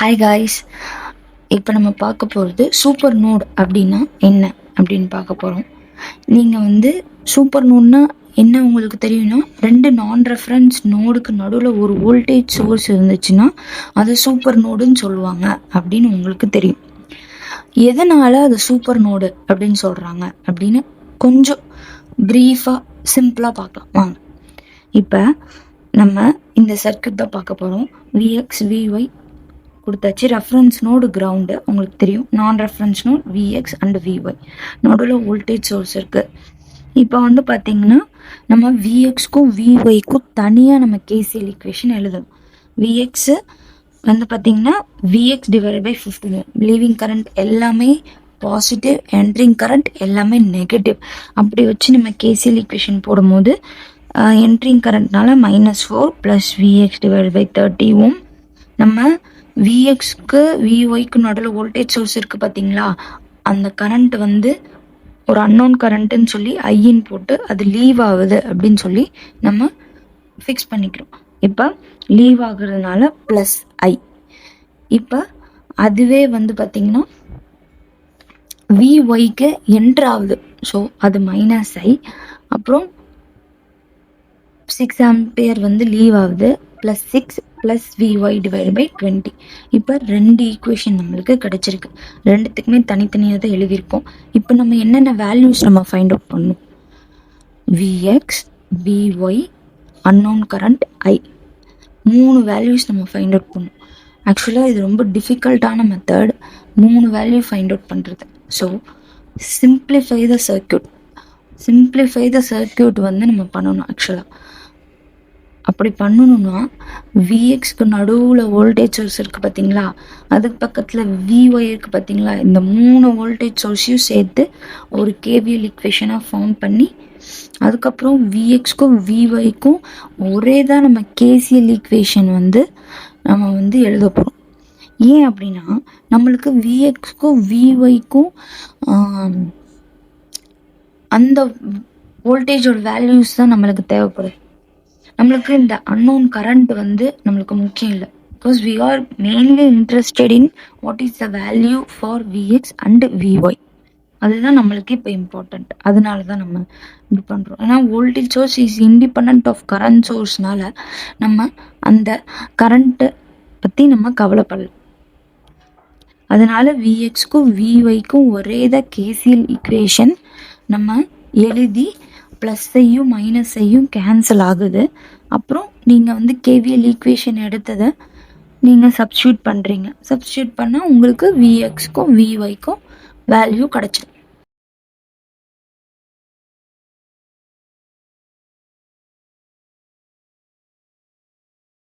Hi guys, இப்போ நம்ம பார்க்க போகிறது சூப்பர் நோட் அப்படின்னா என்ன அப்படின்னு பார்க்க போகிறோம். நீங்கள் சூப்பர் நோட்னா என்ன உங்களுக்கு தெரியும்னா, ரெண்டு நான் ரெஃபரன்ஸ் நோடுக்கு நடுவில் ஒரு வோல்டேஜ் சோர்ஸ் இருந்துச்சுன்னா அதை சூப்பர் நோடுன்னு சொல்லுவாங்க அப்படின்னு உங்களுக்கு தெரியும். எதனால் அது சூப்பர் நோடு அப்படின்னு சொல்கிறாங்க அப்படின்னு கொஞ்சம் ப்ரீஃபாக சிம்பிளாக பார்க்கலாம் வாங்க. இப்போ நம்ம இந்த சர்க்யூட் தான் பார்க்க போகிறோம். விஎக்ஸ் விஒய் கொடுத்தாச்சு. ரெஃபரன்ஸ் நோடு கிரவுண்டு உங்களுக்கு தெரியும். நான் reference node VX and VY, நடுவில் வோல்டேஜ் சோர்ஸ் இருக்குது. இப்போ பார்த்தீங்கன்னா நம்ம விஎக்ஸ்க்கும் விஒய்க்கும் தனியாக நம்ம கேசிஎல் ஈக்குவேஷன் எழுதணும். விஎக்ஸு பார்த்தீங்கன்னா VX divide by 15, leaving current எல்லாமே பாசிட்டிவ், என்ட்ரிங் கரண்ட் எல்லாமே நெகட்டிவ். அப்படி வச்சு நம்ம கேசிஎல் ஈக்குவேஷன் போடும்போது என்ட்ரிங் கரண்ட்னால -4 plus VX divide by 30 ohm. நம்ம விஎக்ஸ்க்கு விஒய்க்கு நடுவில் வோல்டேஜ் சோர்ஸ் இருக்குது பார்த்தீங்களா, அந்த கரண்ட் ஒரு அன்னோன் கரண்ட்டுன்னு சொல்லி ஐன்னு போட்டு அது லீவ் ஆகுது அப்படின்னு சொல்லி நம்ம ஃபிக்ஸ் பண்ணிக்கிறோம். இப்போ லீவ் ஆகுறதுனால ப்ளஸ் ஐ. இப்போ அதுவே பார்த்தீங்கன்னா விஒய்க்கு என்ட்ரு ஆகுது, ஸோ அது -ஐ. அப்புறம் 6 ஆம்பியர் லீவ் ஆகுது, plus 6 plus VY divide by 20. இப்போ ரெண்டு ஈக்குவேஷன் நம்மளுக்கு கிடைச்சிருக்கு. ரெண்டுத்துக்குமே தனித்தனியாக தான் எழுதியிருக்கோம். இப்போ நம்ம என்னென்ன வேல்யூஸ் நம்ம ஃபைண்ட் அவுட் பண்ணணும், விஎக்ஸ் விஒய் அன்னோன் கரண்ட் ஐ, 3 வேல்யூஸ் நம்ம ஃபைண்ட் அவுட் பண்ணணும். ஆக்சுவலாக இது ரொம்ப டிஃபிகல்ட்டான மெத்தட், 3 வேல்யூ ஃபைண்ட் அவுட் பண்ணுறது. ஸோ சிம்பிளிஃபை த சர்க்யூட் நம்ம பண்ணணும். ஆக்சுவலாக அப்படி பண்ணணும்னா விஎக்ஸ்க்கு நடுவில் வோல்டேஜ் சோர்ஸ் இருக்குது பார்த்தீங்களா, அதுக்கு பக்கத்தில் விஒய் இருக்குது பார்த்தீங்களா, இந்த 3 வோல்டேஜ் சோர்ஸையும் சேர்த்து ஒரு கேவிஎல் ஈக்குவேஷனாக ஃபார்ம் பண்ணி அதுக்கப்புறம் விஎக்ஸ்க்கும் விஒய்க்கும் ஒரே தான் நம்ம கேசிஎல் ஈக்குவேஷன் நம்ம எழுத போகிறோம். ஏன் அப்படின்னா நம்மளுக்கு விஎக்ஸ்க்கும் விஒய்க்கும் அந்த வோல்டேஜோட வேல்யூஸ் தான் நம்மளுக்கு தேவைப்படுது. நம்மளுக்கு இந்த அன்னோன் கரண்ட் நம்மளுக்கு முக்கியம் இல்லை. Because we are mainly interested in what is the value for VX and VY. அதுதான் நம்மளுக்கு இப்போ இம்பார்ட்டண்ட். அதனால தான் நம்ம இப்படி பண்ணுறோம். ஏன்னா voltage source is independent of current சோர்ஸ்னால நம்ம அந்த கரண்ட்டை பற்றி நம்ம கவலைப்படல. அதனால விஎக்ஸ்க்கும் விஒய்க்கும் ஒரே தான் கேசிஎல் ஈக்குவேஷன் நம்ம எழுதி ப்ளஸ்ஸையும் மைனஸையும் கேன்சல் ஆகுது. அப்புறம் நீங்கள் கேவிஎல் ஈக்குவேஷன் எடுத்ததை நீங்கள் சப்ஸ்டியூட் பண்ணுறீங்க. சப்ஸ்டியூட் பண்ணால் உங்களுக்கு விஎக்ஸ்க்கும் விஒய்க்கும் வேல்யூ கிடச்சிடும்.